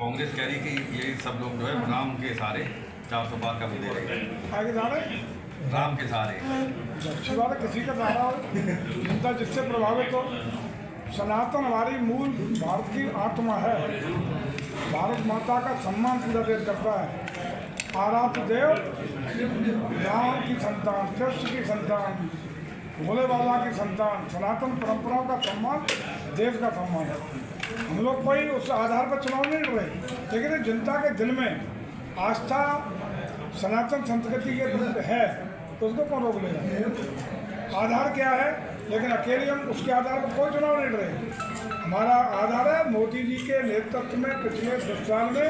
कांग्रेस कह रही कि ये सब लोग जो है राम के सहारे 400 पार का मुद्दे रहे आगे जा रहे राम के सहारे। अच्छी बात है, किसी का सहारा हो, जनता जिससे प्रभावित हो। सनातन हमारी मूल भारत की आत्मा है। भारत माता का सम्मान पूरा देश करता है। आराध्य देव राम की संतान, कृष्ण की संतान, भोले बाबा की संतान, सनातन परंपराओं का सम्मान देश का सम्मान है। हम लोग कोई उस आधार पर चुनाव नहीं लड़ रहे, लेकिन जनता के दिल में आस्था सनातन संस्कृति के रूप है, तो उसको कौन रोक लेगा। आधार क्या है, लेकिन अकेले हम उसके आधार पर कोई चुनाव नहीं लड़ रहे। हमारा आधार है मोदी जी के नेतृत्व में पिछले 10 साल में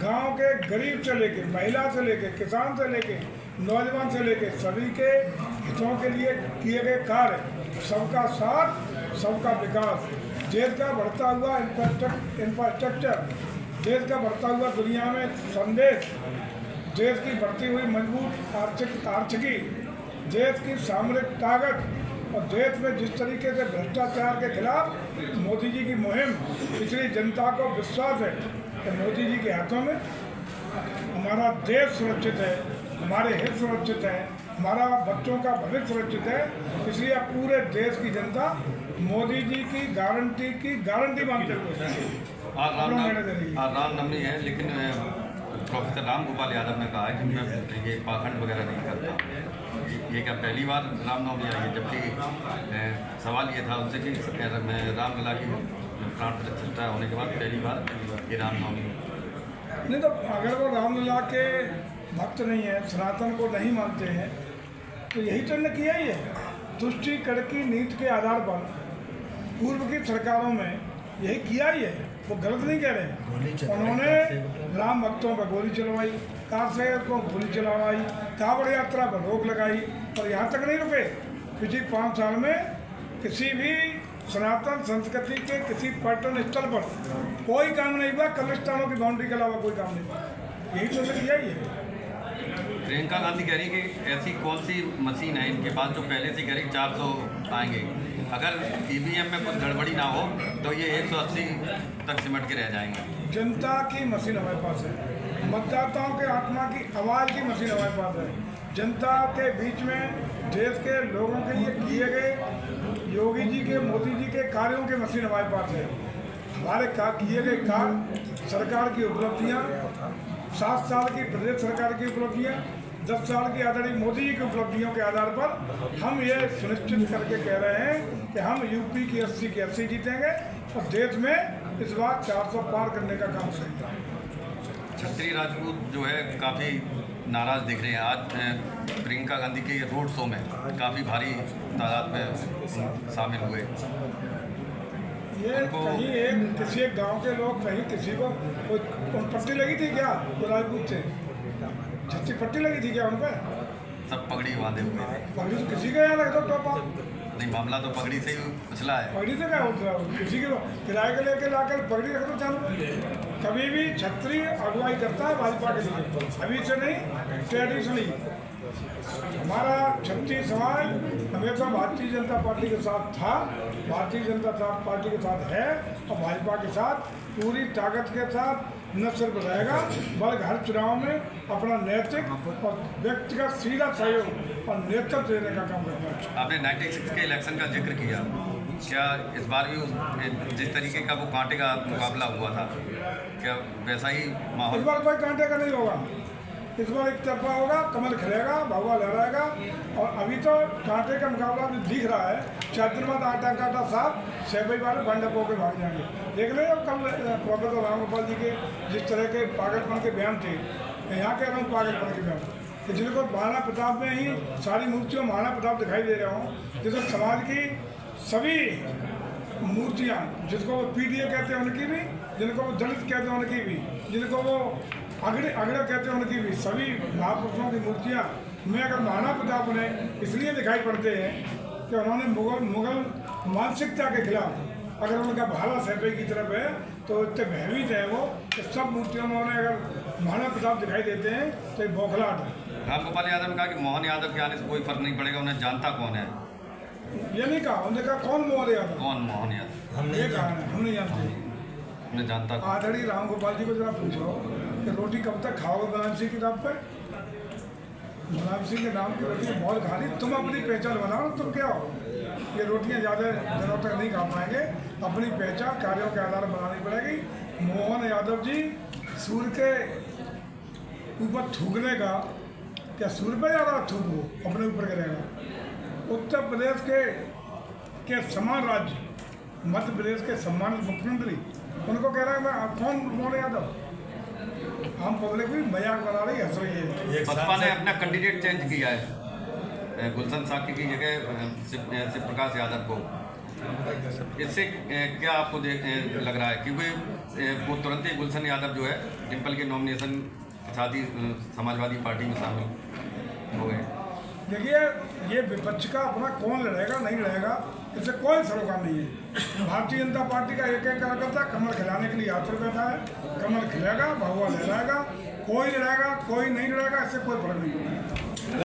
गांव के गरीब से लेके, महिला से लेके, किसान से लेके, नौजवान से लेके सभी के हितों के लिए किए गए कार्य, सबका साथ सबका विकास, देश का बढ़ता हुआ इंफ्रास्ट्रक्चर, देश का बढ़ता हुआ दुनिया में संदेश, देश की बढ़ती हुई मजबूत आर्थिकी, देश की सामरिक ताकत और देश में जिस तरीके से भ्रष्टाचार के खिलाफ मोदी जी की मुहिम, इसलिए जनता को विश्वास है कि मोदी जी के हाथों में हमारा देश सुरक्षित है, हमारे हित सुरक्षित है, हमारा बच्चों का भविष्य सुरक्षित है। इसलिए पूरे देश की जनता मोदी जी की गारंटी मांगते हुए रामनवमी है, लेकिन प्रोफेसर राम गोपाल यादव ने कहा है कि मैं ये पाखंड वगैरह नहीं करता। ये क्या पहली बार रामनवमी आई है? जबकि सवाल ये था उनसे कि रामलला की प्राण प्रतिष्ठा होने के बाद पहली बार ये रामनवमी नहीं, तो अगर वो रामलला के भक्त नहीं है, सनातन को नहीं मानते हैं, तो यही तो इन्होंने किया ही है। तुष्टिकरण की नीति के आधार पर पूर्व की सरकारों में यही किया ही है, वो गलत नहीं कह रहे। उन्होंने राम भक्तों पर गोली चलवाई, कार शहर को गोली चलवाई, कांवड़ यात्रा पर रोक लगाई, और यहाँ तक नहीं रुके। पिछले 5 साल में किसी भी सनातन संस्कृति के किसी पर्यटन स्थल पर कोई काम नहीं हुआ, कब्रिस्तानों की बाउंड्री के अलावा कोई काम नहीं हुआ। यही तो किया ही है। प्रियंका गांधी कह रही कि ऐसी कौन सी मशीन है इनके पास जो पहले से कह रही 400 आएंगे, अगर ईवीएम में कुछ गड़बड़ी ना हो तो ये 180 तक सिमट के रह जाएंगे। जनता की मशीन हमारे पास है, मतदाताओं के आत्मा की आवाज़ की मशीन हमारे पास है। जनता के बीच में देश के लोगों के लिए किए गए योगी जी के, मोदी जी के कार्यों की मशीन हमारे पास है। हमारे किए गए कार्य, सरकार की उपलब्धियाँ, 7 साल की प्रदेश सरकार की उपलब्धियाँ, 10 साल की आदरणीय मोदी जी की उपलब्धियों के आधार पर हम ये सुनिश्चित करके कह रहे हैं कि हम यूपी की 80 की 80 जीतेंगे और देश में इस बार 400 पार करने का काम करेंगे। छत्री राजपूत जो है काफ़ी नाराज़ दिख रहे हैं। आज प्रियंका गांधी के रोड शो में काफ़ी भारी तादाद में शामिल हुए। ये कहीं किसी एक गांव के लोग, कहीं किसी को पट्टी लगी थी क्या, वो राजपूत थे, छत्ती पट्टी लगी थी क्या उन पर? सब पगड़ी बांधे हुए थे। पगड़ी तो किसी का यहाँ लग दो टोपा नहीं, मामला तो पगड़ी से ही उछला है। पगड़ी से क्या होता है? किसी के किराए के लेके लाकर पगड़ी रख दो चालू। कभी भी छत्री अगुवाई करता है भाजपा के लिए, अभी से नहीं, ट्रेडिशनली हमारा छत्री समाज हमेशा भारतीय जनता पार्टी के साथ था, भारतीय जनता पार्टी के साथ है और भाजपा के साथ पूरी ताकत के साथ न सिर्फ रहेगा, बल्कि हर चुनाव में अपना नैतिक और व्यक्तिगत सीधा सहयोग और नेतृत्व देने का काम करता है। आपने 96 के इलेक्शन का जिक्र किया, क्या इस बार भी जिस तरीके का वो कांटे का मुकाबला हुआ था, क्या वैसा ही माहौल? इस बार कोई कांटे का नहीं होगा, इस बार एक तरफा होगा, कमल खिलेगा, भगवा लहराएगा। और अभी तो कांटे का मुकाबला भी दिख रहा है। 4 दिन बाद आटा काटा साफ, 6 बजे वाले बंड होकर भाग जाएंगे। देख ले कल प्रोफेसर राम गोपाल जी के जिस तरह के पागलपन के बयान थे, यहाँ कह रहा हूँ पागलपन के बयान, कि जिनको महाराणा प्रताप में ही सारी मूर्तियों महाराणा प्रताप दिखाई दे रहा हूँ, जिसको समाज की सभी मूर्तियाँ, जिसको वो पीडीए कहते हैं उनकी भी, जिनको वो दलित कहते हैं उनकी भी, जिनको वो अगड़े कहते हैं उनकी भी, सभी महापुरुषों की मूर्तियाँ में अगर महाराणा प्रताप उन्हें इसलिए दिखाई पड़ते हैं कि उन्होंने मुगल मानसिकता के खिलाफ, अगर उनका भाला सैफे की तरफ है तो इतने भयभीत हैं वो, कि सब मूर्तियों में उन्हें अगर महाराणा प्रताप दिखाई देते हैं तो एक बौखलाहट है। राम गोपाल यादव ने कहा कि मोहन यादव के आने से कोई फर्क नहीं पड़ेगा, उन्हें जानता कौन है। ये नहीं कहा, उन्होंने कहा कौन मोहन यादव, कौन मोहन यादव? ये कहा है, हम नहीं जानते। मैं जानता था। आदरणीय राम गोपाल जी को जरा पूछो कि रोटी कब तक खाओगे मुलायम सिंह की नाम पे? मुलायम सिंह के नाम की रोटी बहुत खा ली, तुम अपनी पहचान बनाओ। तुम क्या हो, ये रोटियां ज़्यादा दिनों तक नहीं खा पाएंगे, अपनी पहचान कार्यों के आधार बनानी पड़ेगी। मोहन यादव जी सूर्य के ऊपर थूकने का, क्या सूर्य पे ज़्यादा थूक वो अपने ऊपर करेगा? उत्तर प्रदेश के समान राज्य, मध्य प्रदेश के सम्मानित मुख्यमंत्री, उनको कह रहा है मैं कौन मोहन यादव? हम पब्लिक भी मजाक बना रही, हंस रही है। बसपा ने अपना कैंडिडेट चेंज किया है, गुलशन साकी की जगह शिव प्रकाश यादव को। इससे क्या आपको लग रहा है? क्योंकि वो तुरंत ही गुलशन यादव जो है डिम्पल के नॉमिनेशन के साथ ही समाजवादी पार्टी में शामिल हो गए। देखिए, ये विपक्ष का अपना कौन लड़ेगा नहीं लड़ेगा, इससे कोई सरोकार नहीं है। भारतीय जनता पार्टी का एक कार्यकर्ता कमल खिलाने के लिए यात्रा बैठा है, कमल खिलेगा, भगवा लहराएगा, कोई लड़ेगा कोई नहीं लड़ेगा, इससे कोई फर्क नहीं पड़ेगा।